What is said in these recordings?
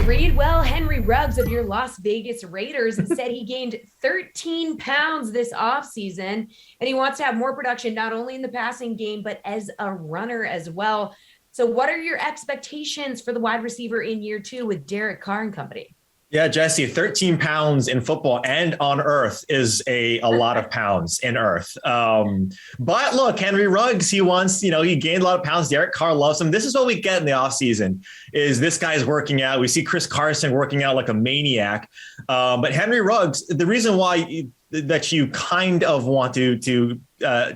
Reid, well, Henry Ruggs of your Las Vegas Raiders said he gained 13 pounds this offseason, and he wants to have more production, not only in the passing game, but as a runner as well. So what are your expectations for the wide receiver in year two with Derek Carr and company? Yeah, Jesse, 13 pounds in football and on earth is a lot of pounds in earth. But look, Henry Ruggs, he gained a lot of pounds. Derek Carr loves him. This is what we get in the offseason is this guy's working out. We see Chris Carson working out like a maniac. But Henry Ruggs, the reason why that you kind of want to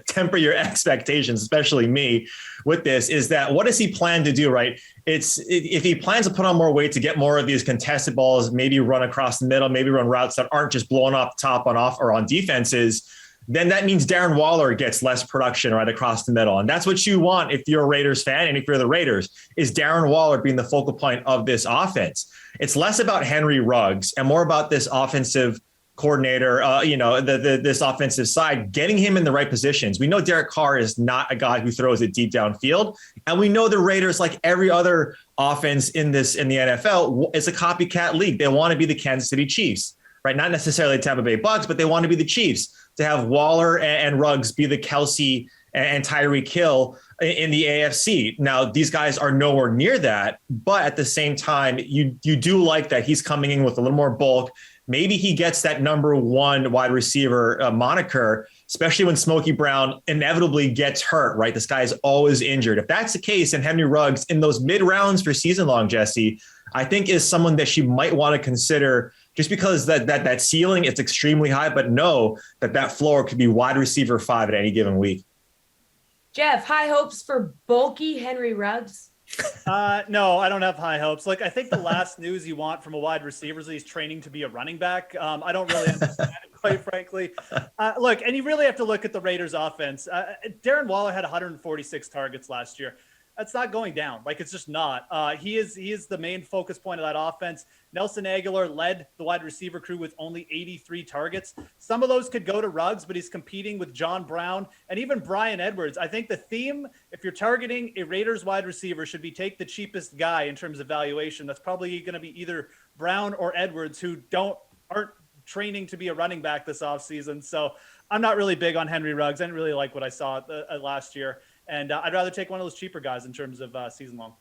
temper your expectations, especially me, with this, is that what does he plan to do, right? If he plans to put on more weight to get more of these contested balls, maybe run across the middle, maybe run routes that aren't just blowing off the top on defenses, then that means Darren Waller gets less production right across the middle. And that's what you want if you're a Raiders fan and if you're the Raiders, is Darren Waller being the focal point of this offense. It's less about Henry Ruggs and more about this offensive coordinator, this offensive side, getting him in the right positions. We know Derek Carr is not a guy who throws it deep downfield. And we know the Raiders, like every other offense in the NFL, is a copycat league. They want to be the Kansas City Chiefs, right? Not necessarily the Tampa Bay Bucks, but they want to be the Chiefs, to have Waller and Ruggs be the Kelsey and Tyreek Hill in the AFC. Now, these guys are nowhere near that, but at the same time, you do like that he's coming in with a little more bulk. Maybe he gets that number one wide receiver moniker, especially when Smokey Brown inevitably gets hurt, right? This guy is always injured. If that's the case, and Henry Ruggs in those mid rounds for season long, Jesse, I think is someone that she might want to consider, just because that ceiling is extremely high, but know that floor could be wide receiver 5 at any given week. Geoff, high hopes for bulky Henry Ruggs? No, I don't have high hopes. I think the last news you want from a wide receiver is he's training to be a running back. I don't really understand it, quite frankly. Look, and you really have to look at the Raiders offense. Darren Waller had 146 targets last year. That's not going down. It's just not. He is the main focus point of that offense. Nelson Aguilar led the wide receiver crew with only 83 targets. Some of those could go to Ruggs, but he's competing with John Brown and even Bryan Edwards. I think the theme, if you're targeting a Raiders wide receiver, should be take the cheapest guy in terms of valuation. That's probably going to be either Brown or Edwards, who aren't training to be a running back this offseason. So I'm not really big on Henry Ruggs. I didn't really like what I saw last year. And I'd rather take one of those cheaper guys in terms of season long.